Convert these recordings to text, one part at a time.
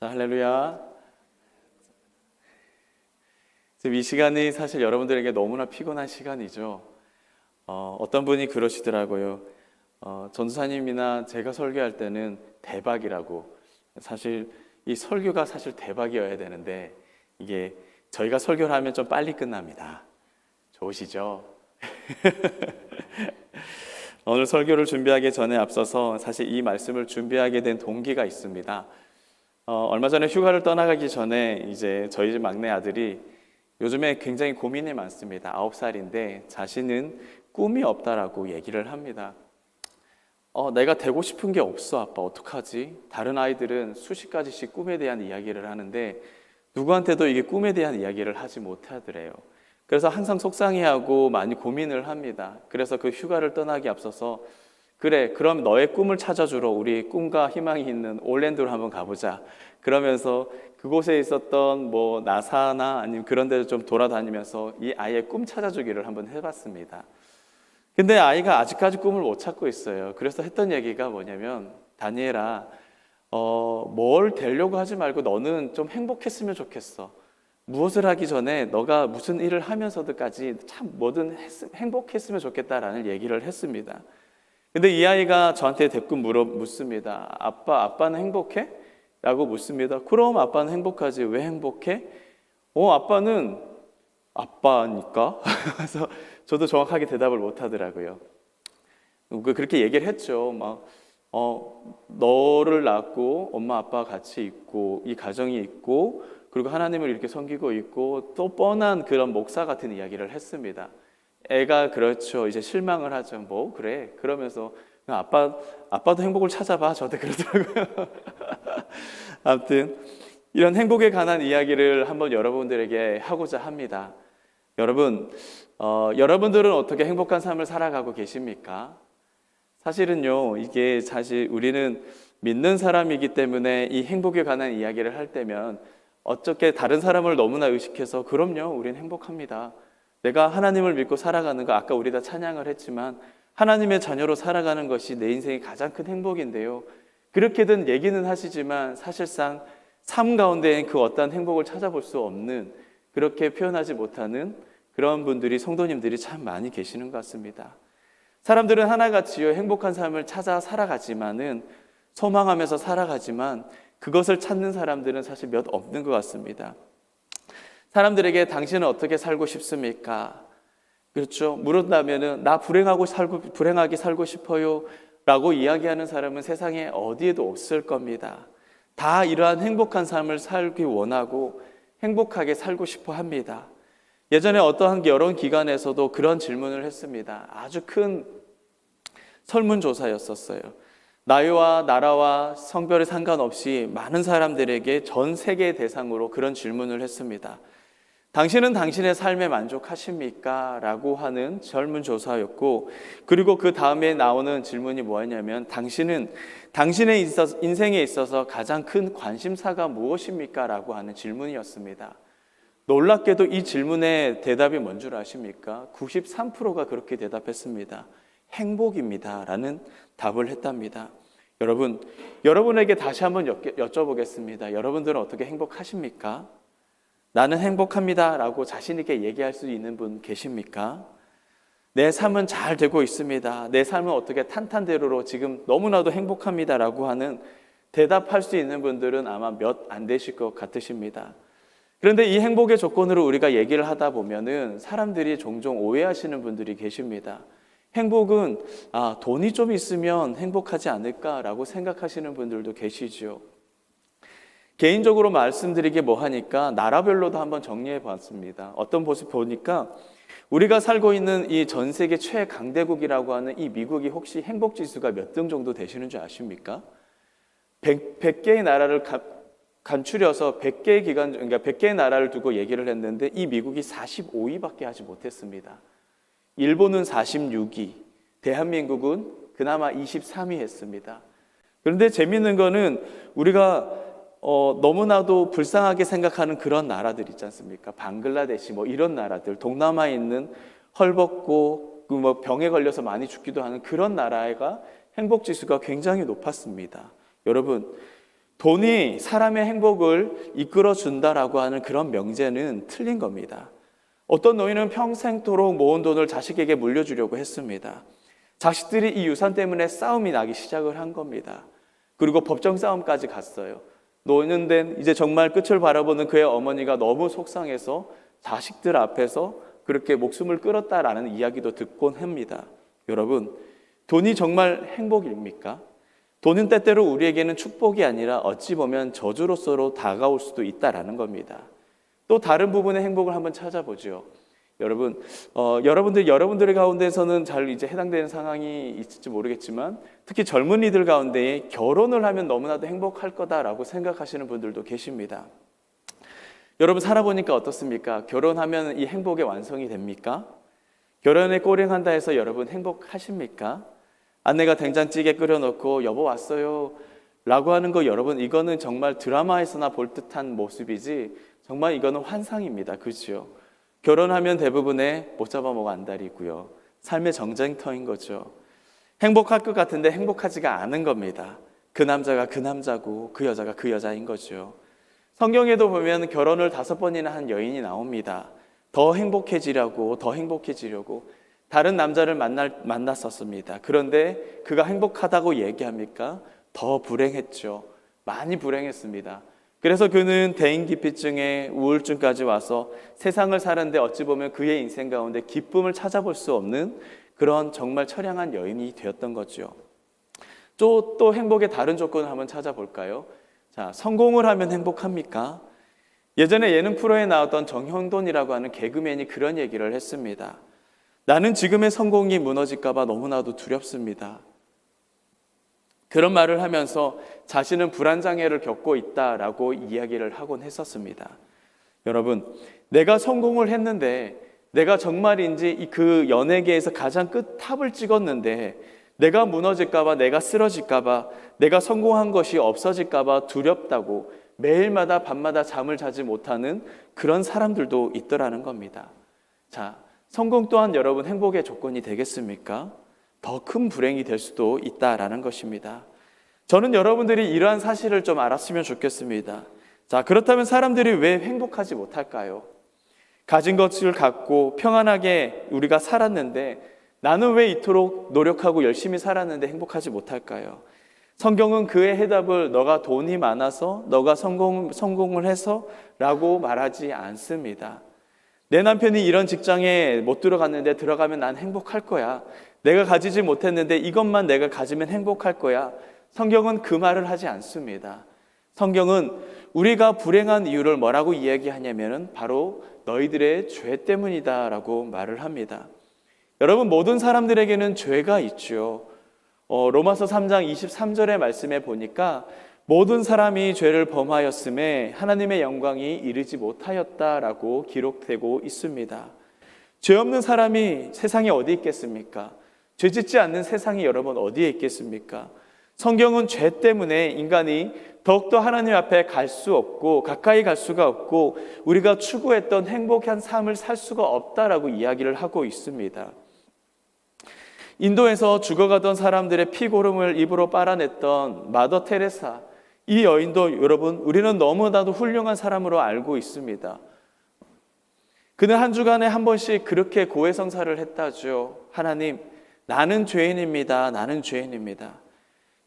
자, 할렐루야. 지금 이 시간이 사실 여러분들에게 너무나 피곤한 시간이죠. 어떤 분이 그러시더라고요. 전도사님이나 제가 설교할 때는 대박이라고. 사실 이 설교가 사실 대박이어야 되는데 이게 저희가 설교를 하면 좀 빨리 끝납니다. 좋으시죠? 오늘 설교를 준비하기 전에 앞서서 사실 이 말씀을 준비하게 된 동기가 있습니다. 얼마 전에 휴가를 떠나가기 전에 이제 저희 집 막내 아들이 요즘에 굉장히 고민이 많습니다. 9살인데 자신은 꿈이 없다라고 얘기를 합니다. 내가 되고 싶은 게 없어, 아빠. 어떡하지? 다른 아이들은 수십 가지씩 꿈에 대한 이야기를 하는데 누구한테도 이게 꿈에 대한 이야기를 하지 못하더래요. 그래서 항상 속상해하고 많이 고민을 합니다. 그래서 그 휴가를 떠나기 앞서서 그래, 그럼 너의 꿈을 찾아주러 우리 꿈과 희망이 있는 올랜도로 한번 가보자. 그러면서 그곳에 있었던 뭐 나사나 아니면 그런 데를 좀 돌아다니면서 이 아이의 꿈 찾아주기를 한번 해봤습니다. 근데 아이가 아직까지 꿈을 못 찾고 있어요. 그래서 했던 얘기가 뭐냐면, 다니엘아, 뭘 되려고 하지 말고 너는 좀 행복했으면 좋겠어. 무엇을 하기 전에 너가 무슨 일을 하면서도까지 참 뭐든 행복했으면 좋겠다라는 얘기를 했습니다. 근데 이 아이가 저한테 대꾸 묻습니다. 아빠는 행복해? 라고 묻습니다. 그럼 아빠는 행복하지. 왜 행복해? 아빠는 아빠니까? 그래서 저도 정확하게 대답을 못 하더라고요. 그렇게 얘기를 했죠. 너를 낳고 엄마 아빠 같이 있고 이 가정이 있고 그리고 하나님을 이렇게 섬기고 있고 또 뻔한 그런 목사 같은 이야기를 했습니다. 애가 그렇죠. 이제 실망을 하죠. 뭐 그래. 그러면서 아빠도 행복을 찾아봐. 저한테 그러더라고요. 아무튼 이런 행복에 관한 이야기를 한번 여러분들에게 하고자 합니다. 여러분들은 어떻게 행복한 삶을 살아가고 계십니까? 사실은요, 이게 사실 우리는 믿는 사람이기 때문에 이 행복에 관한 이야기를 할 때면 어떻게 다른 사람을 너무나 의식해서 그럼요, 우린 행복합니다. 내가 하나님을 믿고 살아가는 거, 아까 우리 다 찬양을 했지만 하나님의 자녀로 살아가는 것이 내 인생의 가장 큰 행복인데요. 그렇게든 얘기는 하시지만 사실상 삶 가운데엔 그 어떤 행복을 찾아볼 수 없는, 그렇게 표현하지 못하는 그런 분들이, 성도님들이 참 많이 계시는 것 같습니다. 사람들은 하나같이요, 행복한 삶을 찾아 살아가지만은, 소망하면서 살아가지만 그것을 찾는 사람들은 사실 몇 없는 것 같습니다. 사람들에게 당신은 어떻게 살고 싶습니까? 그렇죠. 물었다면은 나 불행하게 살고 싶어요 라고 이야기하는 사람은 세상에 어디에도 없을 겁니다. 다 이러한 행복한 삶을 살기 원하고 행복하게 살고 싶어 합니다. 예전에 어떠한 여론기관에서도 그런 질문을 했습니다. 아주 큰 설문조사였었어요. 나이와 나라와 성별에 상관없이 많은 사람들에게 전 세계 대상으로 그런 질문을 했습니다. 당신은 당신의 삶에 만족하십니까? 라고 하는 설문조사였고, 그리고 그 다음에 나오는 질문이 뭐였냐면, 당신은 당신의 인생에 있어서 가장 큰 관심사가 무엇입니까? 라고 하는 질문이었습니다. 놀랍게도 이 질문의 대답이 뭔 줄 아십니까? 93%가 그렇게 대답했습니다. 행복입니다 라는 답을 했답니다. 여러분에게 다시 한번 여쭤보겠습니다. 여러분들은 어떻게 행복하십니까? 나는 행복합니다 라고 자신 있게 얘기할 수 있는 분 계십니까? 내 삶은 잘 되고 있습니다. 내 삶은 어떻게 탄탄대로로 지금 너무나도 행복합니다 라고 하는 대답할 수 있는 분들은 아마 몇 안 되실 것 같으십니다. 그런데 이 행복의 조건으로 우리가 얘기를 하다 보면은 사람들이 종종 오해하시는 분들이 계십니다. 행복은 돈이 좀 있으면 행복하지 않을까라고 생각하시는 분들도 계시죠. 개인적으로 말씀드리기 뭐하니까 나라별로도 한번 정리해 봤습니다. 어떤 모습 보니까 우리가 살고 있는 이 전 세계 최강대국이라고 하는 이 미국이 혹시 행복지수가 몇 등 정도 되시는 줄 아십니까? 100개의 나라를 간추려서 100개의 나라를 두고 얘기를 했는데 이 미국이 45위밖에 하지 못했습니다. 일본은 46위, 대한민국은 그나마 23위 했습니다. 그런데 재미있는 거는 우리가 너무나도 불쌍하게 생각하는 그런 나라들 있지 않습니까? 방글라데시 뭐 이런 나라들, 동남아에 있는 헐벗고 뭐 병에 걸려서 많이 죽기도 하는 그런 나라가 행복지수가 굉장히 높았습니다. 여러분, 돈이 사람의 행복을 이끌어 준다라고 하는 그런 명제는 틀린 겁니다. 어떤 노인은 평생토록 모은 돈을 자식에게 물려주려고 했습니다. 자식들이 이 유산 때문에 싸움이 나기 시작을 한 겁니다. 그리고 법정 싸움까지 갔어요. 노년된 이제 정말 끝을 바라보는 그의 어머니가 너무 속상해서 자식들 앞에서 그렇게 목숨을 끊었다라는 이야기도 듣곤 합니다. 여러분, 돈이 정말 행복입니까? 돈은 때때로 우리에게는 축복이 아니라 어찌 보면 저주로서로 다가올 수도 있다라는 겁니다. 또 다른 부분의 행복을 한번 찾아보죠. 여러분들의 가운데서는 잘 이제 해당되는 상황이 있을지 모르겠지만 특히 젊은이들 가운데 결혼을 하면 너무나도 행복할 거다라고 생각하시는 분들도 계십니다. 여러분 살아보니까 어떻습니까? 결혼하면 이 행복의 완성이 됩니까? 결혼에 꼬링한다 해서 여러분 행복하십니까? 아내가 된장찌개 끓여놓고 여보 왔어요 라고 하는 거 여러분 이거는 정말 드라마에서나 볼 듯한 모습이지 정말 이거는 환상입니다. 그렇죠? 결혼하면 대부분의 못 잡아먹어 안달이고요. 삶의 정쟁터인 거죠. 행복할 것 같은데 행복하지가 않은 겁니다. 그 남자가 그 남자고 그 여자가 그 여자인 거죠. 성경에도 보면 결혼을 5번이나 한 여인이 나옵니다. 더 행복해지려고 다른 남자를 만났었습니다. 그런데 그가 행복하다고 얘기합니까? 더 불행했죠. 많이 불행했습니다. 그래서 그는 대인기피증에 우울증까지 와서 세상을 사는데 어찌 보면 그의 인생 가운데 기쁨을 찾아볼 수 없는 그런 정말 처량한 여인이 되었던 거죠. 또 행복의 다른 조건을 한번 찾아볼까요? 자, 성공을 하면 행복합니까? 예전에 예능 프로에 나왔던 정형돈이라고 하는 개그맨이 그런 얘기를 했습니다. 나는 지금의 성공이 무너질까 봐 너무나도 두렵습니다. 그런 말을 하면서 자신은 불안장애를 겪고 있다라고 이야기를 하곤 했었습니다. 여러분, 내가 성공을 했는데 내가 정말인지 그 연예계에서 가장 끝탑을 찍었는데 내가 무너질까 봐, 내가 쓰러질까 봐, 내가 성공한 것이 없어질까 봐 두렵다고 매일마다 밤마다 잠을 자지 못하는 그런 사람들도 있더라는 겁니다. 자, 성공 또한 여러분 행복의 조건이 되겠습니까? 더 큰 불행이 될 수도 있다라는 것입니다. 저는 여러분들이 이러한 사실을 좀 알았으면 좋겠습니다. 자, 그렇다면 사람들이 왜 행복하지 못할까요? 가진 것을 갖고 평안하게 우리가 살았는데 나는 왜 이토록 노력하고 열심히 살았는데 행복하지 못할까요? 성경은 그의 해답을 너가 돈이 많아서 너가 성공을 해서 라고 말하지 않습니다. 내 남편이 이런 직장에 못 들어갔는데 들어가면 난 행복할 거야. 내가 가지지 못했는데 이것만 내가 가지면 행복할 거야. 성경은 그 말을 하지 않습니다. 성경은 우리가 불행한 이유를 뭐라고 이야기하냐면 바로 너희들의 죄 때문이다라고 말을 합니다. 여러분 모든 사람들에게는 죄가 있죠. 로마서 3장 23절의 말씀에 보니까 모든 사람이 죄를 범하였음에 하나님의 영광이 이르지 못하였다라고 기록되고 있습니다. 죄 없는 사람이 세상에 어디 있겠습니까? 죄 짓지 않는 세상이 여러분 어디에 있겠습니까? 성경은 죄 때문에 인간이 더욱더 하나님 앞에 갈 수 없고 가까이 갈 수가 없고 우리가 추구했던 행복한 삶을 살 수가 없다라고 이야기를 하고 있습니다. 인도에서 죽어가던 사람들의 피고름을 입으로 빨아냈던 마더 테레사, 이 여인도 여러분 우리는 너무나도 훌륭한 사람으로 알고 있습니다. 그는 한 주간에 한 번씩 그렇게 고해성사를 했다죠. 하나님, 나는 죄인입니다. 나는 죄인입니다.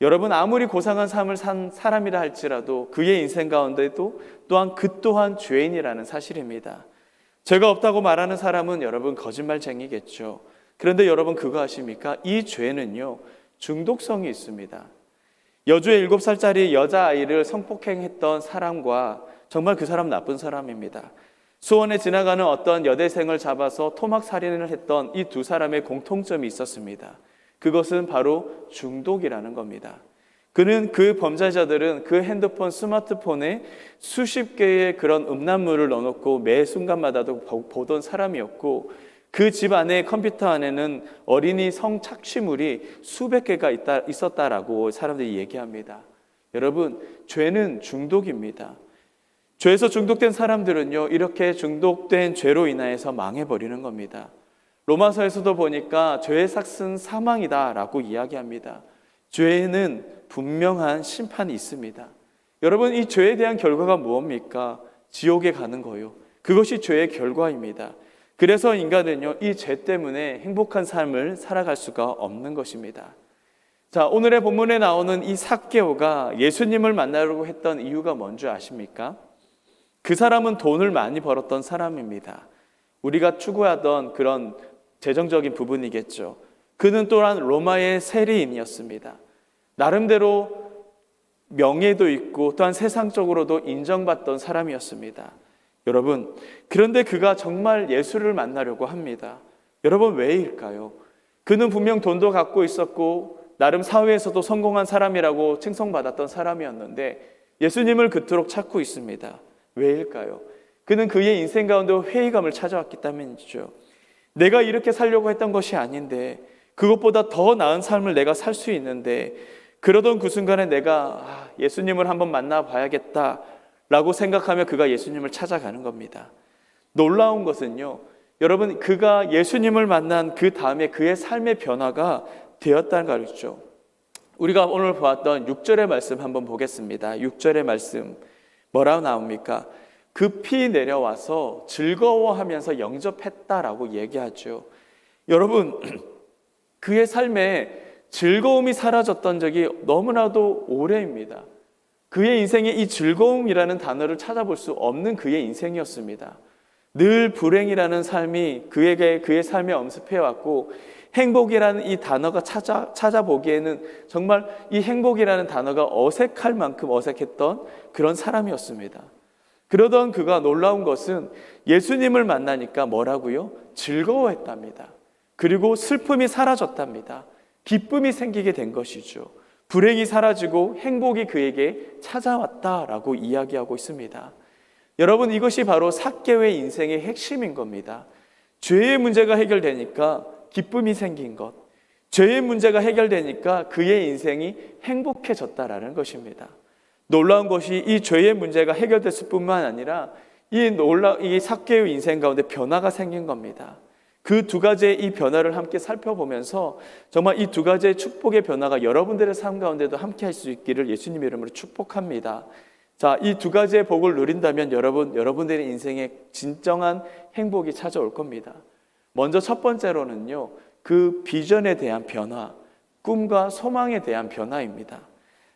여러분 아무리 고상한 삶을 산 사람이라 할지라도 그의 인생 가운데도 또한 그 또한 죄인이라는 사실입니다. 죄가 없다고 말하는 사람은 여러분 거짓말쟁이겠죠. 그런데 여러분 그거 아십니까? 이 죄는요 중독성이 있습니다. 여주의 7살짜리 여자아이를 성폭행했던 사람과 정말 그 사람 나쁜 사람입니다. 수원에 지나가는 어떤 여대생을 잡아서 토막살인을 했던 이 두 사람의 공통점이 있었습니다. 그것은 바로 중독이라는 겁니다. 그 범죄자들은 그 핸드폰, 스마트폰에 수십 개의 그런 음란물을 넣어놓고 매 순간마다도 보던 사람이었고 그 집 안에 컴퓨터 안에는 어린이 성착취물이 수백 개가 있었다라고 사람들이 얘기합니다. 여러분, 죄는 중독입니다. 죄에서 중독된 사람들은요, 이렇게 중독된 죄로 인하여서 망해버리는 겁니다. 로마서에서도 보니까 죄의 삭은 사망이다라고 이야기합니다. 죄에는 분명한 심판이 있습니다. 여러분, 이 죄에 대한 결과가 무엇입니까? 지옥에 가는 거요. 그것이 죄의 결과입니다. 그래서 인간은요, 이 죄 때문에 행복한 삶을 살아갈 수가 없는 것입니다. 자, 오늘의 본문에 나오는 이 삭개오가 예수님을 만나려고 했던 이유가 뭔지 아십니까? 그 사람은 돈을 많이 벌었던 사람입니다. 우리가 추구하던 그런 재정적인 부분이겠죠. 그는 또한 로마의 세리인이었습니다. 나름대로 명예도 있고 또한 세상적으로도 인정받던 사람이었습니다. 여러분, 그런데 그가 정말 예수를 만나려고 합니다. 여러분, 왜일까요? 그는 분명 돈도 갖고 있었고 나름 사회에서도 성공한 사람이라고 칭송받았던 사람이었는데 예수님을 그토록 찾고 있습니다. 왜일까요? 그는 그의 인생 가운데 회의감을 찾아왔기 때문이죠. 내가 이렇게 살려고 했던 것이 아닌데, 그것보다 더 나은 삶을 내가 살 수 있는데, 그러던 그 순간에 내가 예수님을 한번 만나봐야겠다 라고 생각하며 그가 예수님을 찾아가는 겁니다. 놀라운 것은요, 여러분, 그가 예수님을 만난 그 다음에 그의 삶의 변화가 되었다는 것이죠. 우리가 오늘 보았던 6절의 말씀 한번 보겠습니다. 6절의 말씀 뭐라고 나옵니까? 급히 내려와서 즐거워하면서 영접했다라고 얘기하죠. 여러분, 그의 삶에 즐거움이 사라졌던 적이 너무나도 오래입니다. 그의 인생에 이 즐거움이라는 단어를 찾아볼 수 없는 그의 인생이었습니다. 늘 불행이라는 삶이 그의 삶에 엄습해왔고, 행복이라는 이 단어가 찾아보기에는 정말 이 행복이라는 단어가 어색할 만큼 어색했던 그런 사람이었습니다. 그러던 그가 놀라운 것은 예수님을 만나니까 뭐라고요? 즐거워했답니다. 그리고 슬픔이 사라졌답니다. 기쁨이 생기게 된 것이죠. 불행이 사라지고 행복이 그에게 찾아왔다라고 이야기하고 있습니다. 여러분, 이것이 바로 삭개오의 인생의 핵심인 겁니다. 죄의 문제가 해결되니까 기쁨이 생긴 것, 죄의 문제가 해결되니까 그의 인생이 행복해졌다라는 것입니다. 놀라운 것이 이 죄의 문제가 해결됐을 뿐만 아니라 이 삭개오의 인생 가운데 변화가 생긴 겁니다. 그 두 가지의 이 변화를 함께 살펴보면서 정말 이 두 가지의 축복의 변화가 여러분들의 삶 가운데도 함께 할 수 있기를 예수님의 이름으로 축복합니다. 자, 이 두 가지의 복을 누린다면 여러분들의 인생에 진정한 행복이 찾아올 겁니다. 먼저 첫 번째로는요, 그 비전에 대한 변화, 꿈과 소망에 대한 변화입니다.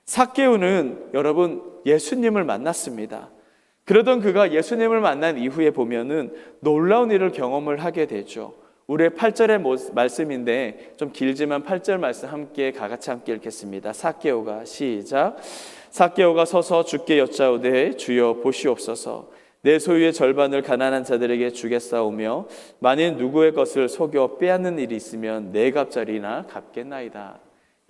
삭개오는 여러분 예수님을 만났습니다. 그러던 그가 예수님을 만난 이후에 보면은 놀라운 일을 경험을 하게 되죠. 우리의 8절의 말씀인데 좀 길지만 8절 말씀 같이 함께 읽겠습니다. 삭개오가 시작. 삭개오가 서서 주께 여짜오되 주여 보시옵소서. 내 소유의 절반을 가난한 자들에게 주겠사오며 만일 누구의 것을 속여 빼앗는 일이 있으면 네 갑짜리나 갚겠나이다.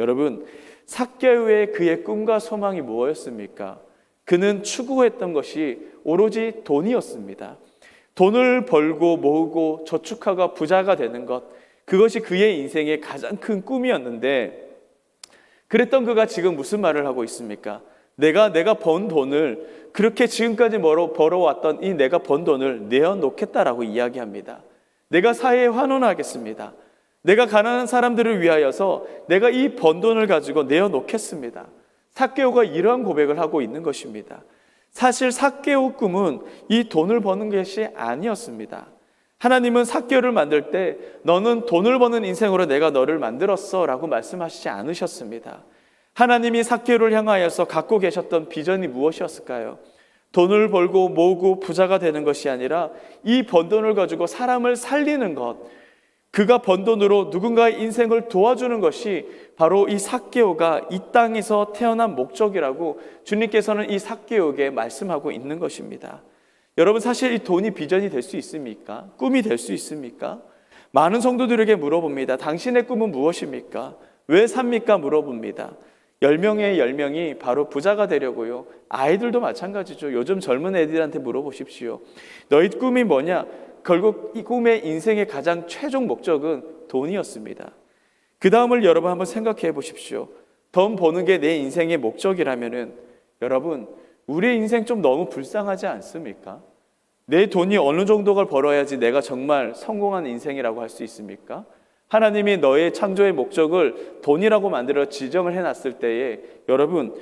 여러분, 삭개오의 그의 꿈과 소망이 무엇이었습니까? 그는 추구했던 것이 오로지 돈이었습니다. 돈을 벌고 모으고 저축하고 부자가 되는 것, 그것이 그의 인생의 가장 큰 꿈이었는데, 그랬던 그가 지금 무슨 말을 하고 있습니까? 내가 번 돈을, 그렇게 지금까지 벌어왔던 이 내가 번 돈을 내어놓겠다라고 이야기합니다. 내가 사회에 환원하겠습니다. 내가 가난한 사람들을 위하여서 내가 이 번 돈을 가지고 내어놓겠습니다. 삭개오가 이러한 고백을 하고 있는 것입니다. 사실 삭개오 꿈은 이 돈을 버는 것이 아니었습니다. 하나님은 삭개오를 만들 때 너는 돈을 버는 인생으로 내가 너를 만들었어 라고 말씀하시지 않으셨습니다. 하나님이 삭개오를 향하여서 갖고 계셨던 비전이 무엇이었을까요? 돈을 벌고 모으고 부자가 되는 것이 아니라 이 번 돈을 가지고 사람을 살리는 것, 그가 번 돈으로 누군가의 인생을 도와주는 것이 바로 이 삭개오가 이 땅에서 태어난 목적이라고 주님께서는 이 삭개오에게 말씀하고 있는 것입니다. 여러분, 사실 이 돈이 비전이 될 수 있습니까? 꿈이 될 수 있습니까? 많은 성도들에게 물어봅니다. 당신의 꿈은 무엇입니까? 왜 삽니까? 물어봅니다. 10명의 10명이 바로 부자가 되려고요. 아이들도 마찬가지죠. 요즘 젊은 애들한테 물어보십시오. 너희 꿈이 뭐냐? 결국 이 꿈의 인생의 가장 최종 목적은 돈이었습니다. 그 다음을 여러분 한번 생각해 보십시오. 돈 버는 게 내 인생의 목적이라면은 여러분, 우리의 인생 좀 너무 불쌍하지 않습니까? 내 돈이 어느 정도가 벌어야지 내가 정말 성공한 인생이라고 할 수 있습니까? 하나님이 너의 창조의 목적을 돈이라고 만들어 지정을 해놨을 때에 여러분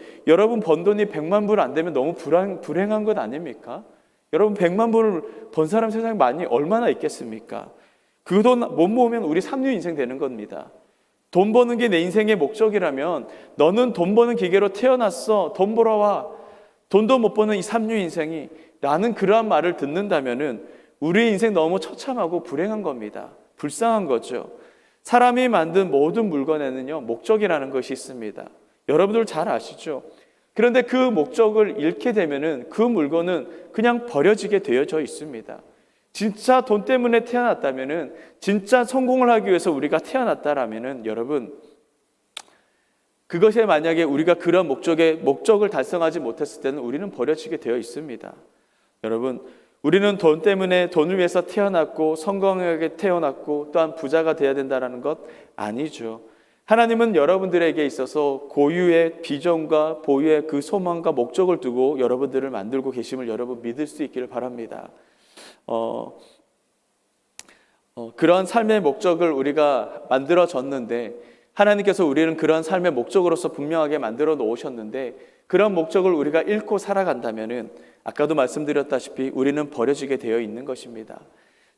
번 돈이 100만 불 안 되면 너무 불행한 것 아닙니까? 여러분 100만 불을 번 사람 세상에 많이 얼마나 있겠습니까? 그 돈 못 모으면 우리 삼류 인생 되는 겁니다. 돈 버는 게 내 인생의 목적이라면 너는 돈 버는 기계로 태어났어. 돈 벌어와. 돈도 못 버는 이 삼류 인생이 나는 그러한 말을 듣는다면은 우리의 인생 너무 처참하고 불행한 겁니다. 불쌍한 거죠. 사람이 만든 모든 물건에는요, 목적이라는 것이 있습니다. 여러분들 잘 아시죠? 그런데 그 목적을 잃게 되면은 그 물건은 그냥 버려지게 되어져 있습니다. 진짜 돈 때문에 태어났다면은, 진짜 성공을 하기 위해서 우리가 태어났다라면은, 여러분, 그것에 만약에 우리가 그런 목적을 달성하지 못했을 때는 우리는 버려지게 되어 있습니다. 여러분, 우리는 돈 때문에 돈을 위해서 태어났고 성공하게 태어났고 또한 부자가 되어야 된다는 것 아니죠. 하나님은 여러분들에게 있어서 고유의 비전과 보유의 그 소망과 목적을 두고 여러분들을 만들고 계심을 여러분 믿을 수 있기를 바랍니다. 그런 삶의 목적을 우리가 만들어졌는데 하나님께서 우리는 그런 삶의 목적으로서 분명하게 만들어 놓으셨는데 그런 목적을 우리가 잃고 살아간다면은 아까도 말씀드렸다시피 우리는 버려지게 되어 있는 것입니다.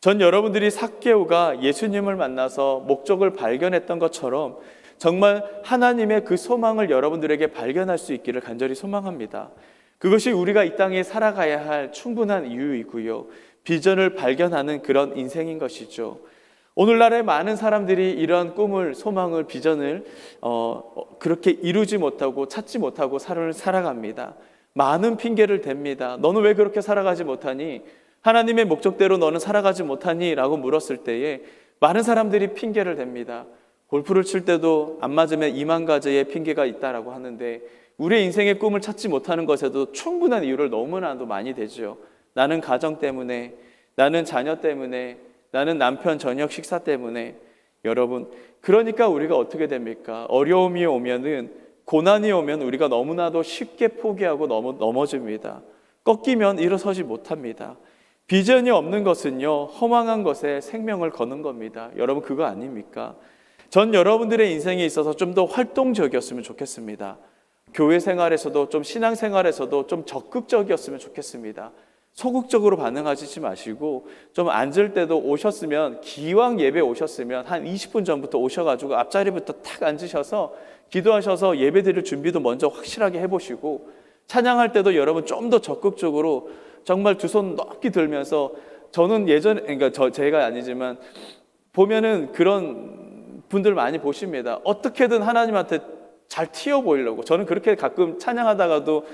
전 여러분들이 삭개오가 예수님을 만나서 목적을 발견했던 것처럼 정말 하나님의 그 소망을 여러분들에게 발견할 수 있기를 간절히 소망합니다. 그것이 우리가 이 땅에 살아가야 할 충분한 이유이고요. 비전을 발견하는 그런 인생인 것이죠. 오늘날의 많은 사람들이 이런 꿈을, 소망을, 비전을 그렇게 이루지 못하고 찾지 못하고 삶을 살아갑니다. 많은 핑계를 댑니다. 너는 왜 그렇게 살아가지 못하니? 하나님의 목적대로 너는 살아가지 못하니? 라고 물었을 때에 많은 사람들이 핑계를 댑니다. 골프를 칠 때도 안 맞으면 2만 가지의 핑계가 있다라고 하는데 우리의 인생의 꿈을 찾지 못하는 것에도 충분한 이유를 너무나도 많이 대죠. 나는 가정 때문에, 나는 자녀 때문에, 나는 남편 저녁 식사 때문에. 여러분, 그러니까 우리가 어떻게 됩니까? 어려움이 오면은, 고난이 오면 우리가 너무나도 쉽게 포기하고 넘어집니다. 꺾이면 일어서지 못합니다. 비전이 없는 것은요, 허망한 것에 생명을 거는 겁니다. 여러분, 그거 아닙니까? 전 여러분들의 인생에 있어서 좀 더 활동적이었으면 좋겠습니다. 교회 생활에서도 좀 신앙 생활에서도 좀 적극적이었으면 좋겠습니다. 소극적으로 반응하시지 마시고 좀 앉을 때도 오셨으면 기왕 예배 오셨으면 한 20분 전부터 오셔가지고 앞자리부터 탁 앉으셔서 기도하셔서 예배 드릴 준비도 먼저 확실하게 해보시고 찬양할 때도 여러분 좀 더 적극적으로 정말 두 손 높이 들면서 저는 예전에 그러니까 제가 아니지만 보면은 그런 분들 많이 보십니다. 어떻게든 하나님한테 잘 튀어 보이려고. 저는 그렇게 가끔 찬양하다가도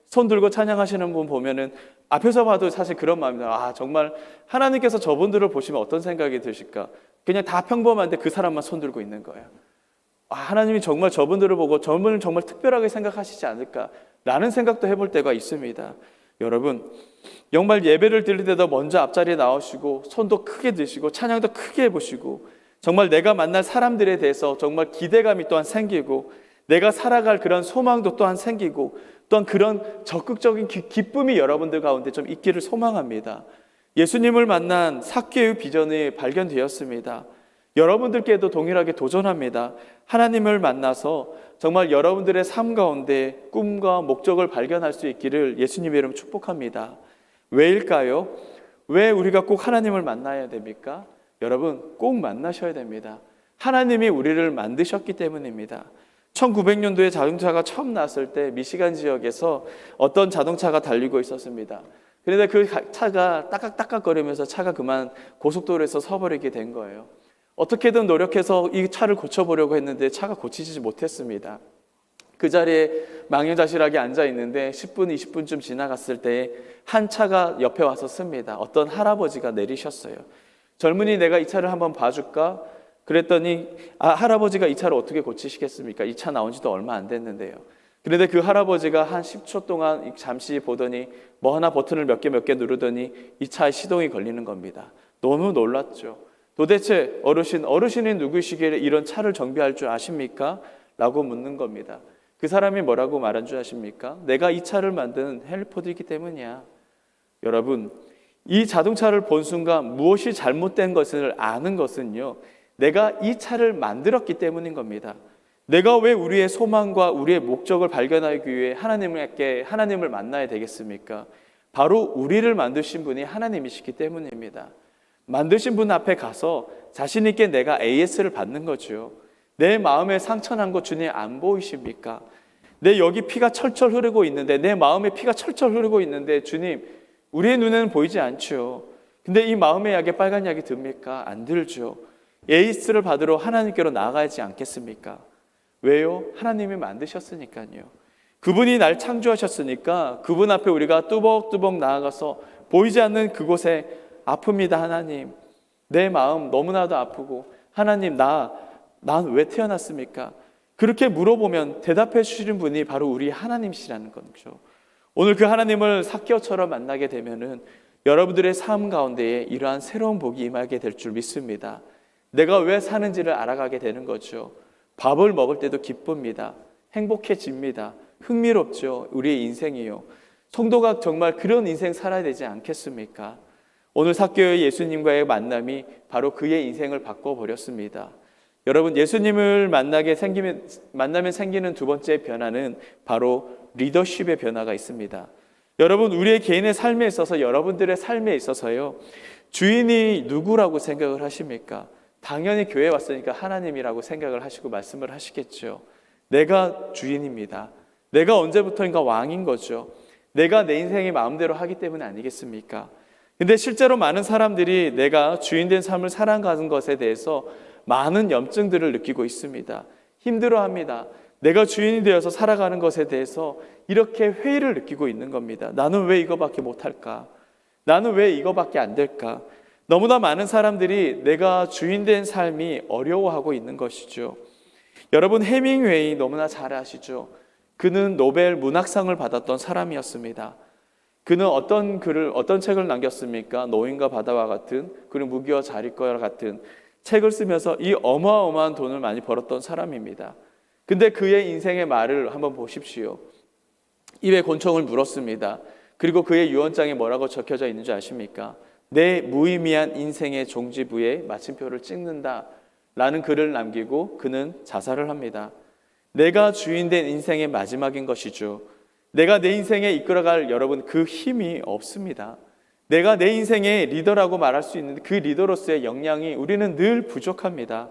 손 들고 찬양하시는 분 보면은 앞에서 봐도 사실 그런 마음입니다. 아, 정말 하나님께서 저분들을 보시면 어떤 생각이 드실까? 그냥 다 평범한데 그 사람만 손 들고 있는 거예요. 아, 하나님이 정말 저분들을 보고 저분을 정말 특별하게 생각하시지 않을까라는 생각도 해볼 때가 있습니다. 여러분, 정말 예배를 드릴 때도 먼저 앞자리에 나오시고 손도 크게 드시고 찬양도 크게 해보시고 정말 내가 만날 사람들에 대해서 정말 기대감이 또한 생기고 내가 살아갈 그런 소망도 또한 생기고 또한 그런 적극적인 기쁨이 여러분들 가운데 좀 있기를 소망합니다. 예수님을 만난 삭개오의 비전이 발견되었습니다. 여러분들께도 동일하게 도전합니다. 하나님을 만나서 정말 여러분들의 삶 가운데 꿈과 목적을 발견할 수 있기를 예수님의 이름 축복합니다. 왜일까요? 왜 우리가 꼭 하나님을 만나야 됩니까? 여러분, 꼭 만나셔야 됩니다. 하나님이 우리를 만드셨기 때문입니다. 1900년도에 자동차가 처음 나왔을 때 미시간 지역에서 어떤 자동차가 달리고 있었습니다. 그런데 그 차가 따깍따깍거리면서 차가 그만 고속도로에서 서버리게 된 거예요. 어떻게든 노력해서 이 차를 고쳐보려고 했는데 차가 고치지 못했습니다. 그 자리에 망연자실하게 앉아 있는데 10분, 20분쯤 지나갔을 때 한 차가 옆에 와서 씁니다. 어떤 할아버지가 내리셨어요. 젊은이, 내가 이 차를 한번 봐줄까? 그랬더니 할아버지가 이 차를 어떻게 고치시겠습니까? 이 차 나온 지도 얼마 안 됐는데요. 그런데 그 할아버지가 한 10초 동안 잠시 보더니 뭐 하나 버튼을 몇 개 누르더니 이 차에 시동이 걸리는 겁니다. 너무 놀랐죠. 도대체 어르신이 누구시길래 이런 차를 정비할 줄 아십니까? 라고 묻는 겁니다. 그 사람이 뭐라고 말한 줄 아십니까? 내가 이 차를 만든 헨리포드이기 때문이야. 여러분, 이 자동차를 본 순간 무엇이 잘못된 것을 아는 것은요, 내가 이 차를 만들었기 때문인 겁니다. 내가 왜 우리의 소망과 우리의 목적을 발견하기 위해 하나님을 만나야 되겠습니까? 바로 우리를 만드신 분이 하나님이시기 때문입니다. 만드신 분 앞에 가서 자신 있게 내가 AS를 받는 거죠. 내 마음에 상처난 거 주님 안 보이십니까? 내 여기 피가 철철 흐르고 있는데, 내 마음에 피가 철철 흐르고 있는데 주님, 우리의 눈에는 보이지 않죠. 근데 이 마음의 약에 빨간 약이 듭니까? 안 들죠. AS를 받으러 하나님께로 나아가지 않겠습니까? 왜요? 하나님이 만드셨으니까요. 그분이 날 창조하셨으니까 그분 앞에 우리가 뚜벅뚜벅 나아가서 보이지 않는 그곳에 아픕니다. 하나님, 내 마음 너무나도 아프고, 하나님, 난 왜 태어났습니까? 그렇게 물어보면 대답해 주시는 분이 바로 우리 하나님이시라는 거죠. 오늘 그 하나님을 삭개오처럼 만나게 되면은 여러분들의 삶 가운데에 이러한 새로운 복이 임하게 될 줄 믿습니다. 내가 왜 사는지를 알아가게 되는 거죠. 밥을 먹을 때도 기쁩니다. 행복해집니다. 흥미롭죠. 우리의 인생이요. 성도가 정말 그런 인생 살아야 되지 않겠습니까? 오늘 삭개오의 예수님과의 만남이 바로 그의 인생을 바꿔버렸습니다. 여러분, 예수님을 만나면 생기는 두 번째 변화는 바로 리더십의 변화가 있습니다. 여러분, 우리의 개인의 삶에 있어서, 여러분들의 삶에 있어서요, 주인이 누구라고 생각을 하십니까? 당연히 교회에 왔으니까 하나님이라고 생각을 하시고 말씀을 하시겠죠. 내가 주인입니다. 내가 언제부터인가 왕인 거죠. 내가 내 인생의 마음대로 하기 때문에 아니겠습니까? 근데 실제로 많은 사람들이 내가 주인된 삶을 살아가는 것에 대해서 많은 염증들을 느끼고 있습니다. 힘들어합니다. 내가 주인이 되어서 살아가는 것에 대해서 이렇게 회의를 느끼고 있는 겁니다. 나는 왜 이거밖에 못할까? 나는 왜 이거밖에 안 될까? 너무나 많은 사람들이 내가 주인된 삶이 어려워하고 있는 것이죠. 여러분, 해밍웨이 너무나 잘 아시죠? 그는 노벨 문학상을 받았던 사람이었습니다. 그는 어떤 책을 남겼습니까? 노인과 바다와 같은, 그리고 무기와 자리과 같은 책을 쓰면서 이 어마어마한 돈을 많이 벌었던 사람입니다. 근데 그의 인생의 말을 한번 보십시오. 입에 곤충을 물었습니다. 그리고 그의 유언장에 뭐라고 적혀져 있는 줄 아십니까? 내 무의미한 인생의 종지부에 마침표를 찍는다 라는 글을 남기고 그는 자살을 합니다. 내가 주인된 인생의 마지막인 것이죠. 내가 내 인생에 이끌어갈 여러분 그 힘이 없습니다. 내가 내 인생의 리더라고 말할 수 있는 그 리더로서의 역량이 우리는 늘 부족합니다.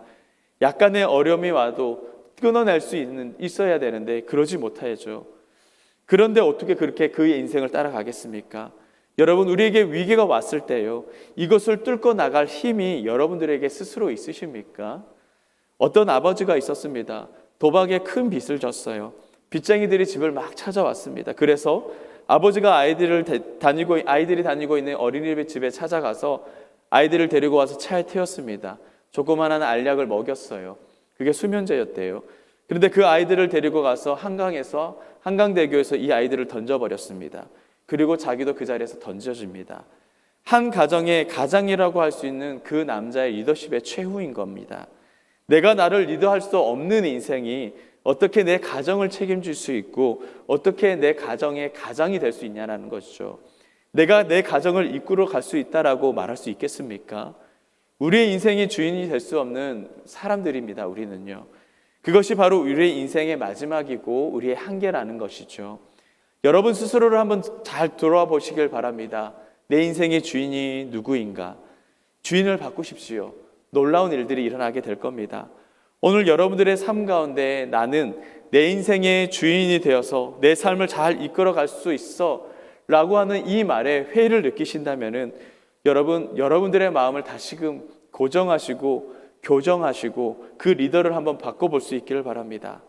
약간의 어려움이 와도 끊어낼 수 있어야 되는데 그러지 못하죠. 그런데 어떻게 그렇게 그의 인생을 따라가겠습니까? 여러분, 우리에게 위기가 왔을 때요, 이것을 뚫고 나갈 힘이 여러분들에게 스스로 있으십니까? 어떤 아버지가 있었습니다. 도박에 큰 빚을 졌어요. 빚쟁이들이 집을 막 찾아왔습니다. 그래서 아버지가 아이들이 다니고 있는 어린이집에 찾아가서 아이들을 데리고 와서 차에 태웠습니다. 조그마한 알약을 먹였어요. 그게 수면제였대요. 그런데 그 아이들을 데리고 가서 한강대교에서 이 아이들을 던져버렸습니다. 그리고 자기도 그 자리에서 던져집니다. 한 가정의 가장이라고 할 수 있는 그 남자의 리더십의 최후인 겁니다. 내가 나를 리더할 수 없는 인생이 어떻게 내 가정을 책임질 수 있고 어떻게 내 가정의 가장이 될 수 있냐는 것이죠. 내가 내 가정을 이끌어 갈 수 있다라고 말할 수 있겠습니까? 우리의 인생의 주인이 될 수 없는 사람들입니다. 우리는요. 그것이 바로 우리의 인생의 마지막이고 우리의 한계라는 것이죠. 여러분 스스로를 한번 잘 돌아와 보시길 바랍니다. 내 인생의 주인이 누구인가? 주인을 바꾸십시오. 놀라운 일들이 일어나게 될 겁니다. 오늘 여러분들의 삶 가운데 나는 내 인생의 주인이 되어서 내 삶을 잘 이끌어 갈 수 있어 라고 하는 이 말에 회의를 느끼신다면은 여러분들의 마음을 다시금 고정하시고 교정하시고 그 리더를 한번 바꿔볼 수 있기를 바랍니다.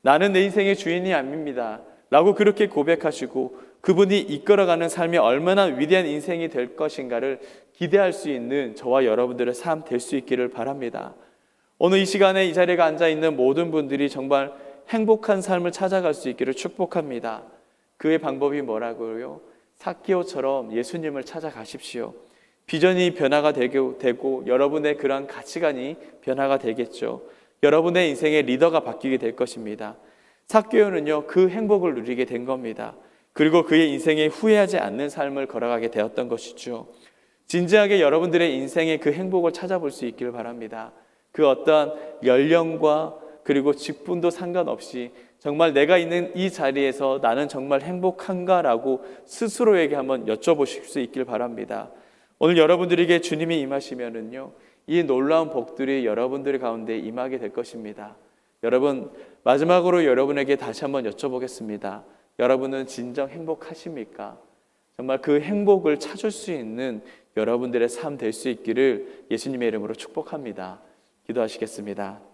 나는 내 인생의 주인이 아닙니다 라고 그렇게 고백하시고 그분이 이끌어가는 삶이 얼마나 위대한 인생이 될 것인가를 기대할 수 있는 저와 여러분들의 삶 될 수 있기를 바랍니다. 오늘 이 시간에 이 자리에 앉아있는 모든 분들이 정말 행복한 삶을 찾아갈 수 있기를 축복합니다. 그의 방법이 뭐라고요? 삭개오처럼 예수님을 찾아가십시오. 비전이 변화가 되고 여러분의 그런 가치관이 변화가 되겠죠. 여러분의 인생의 리더가 바뀌게 될 것입니다. 삭개오는요, 그 행복을 누리게 된 겁니다. 그리고 그의 인생에 후회하지 않는 삶을 걸어가게 되었던 것이죠. 진지하게 여러분들의 인생의 그 행복을 찾아볼 수 있기를 바랍니다. 그 어떠한 연령과 그리고 직분도 상관없이 정말 내가 있는 이 자리에서 나는 정말 행복한가라고 스스로에게 한번 여쭤보실 수 있길 바랍니다. 오늘 여러분들에게 주님이 임하시면은요, 이 놀라운 복들이 여러분들 가운데 임하게 될 것입니다. 여러분, 마지막으로 여러분에게 다시 한번 여쭤보겠습니다. 여러분은 진정 행복하십니까? 정말 그 행복을 찾을 수 있는 여러분들의 삶 될 수 있기를 예수님의 이름으로 축복합니다. 기도하시겠습니다.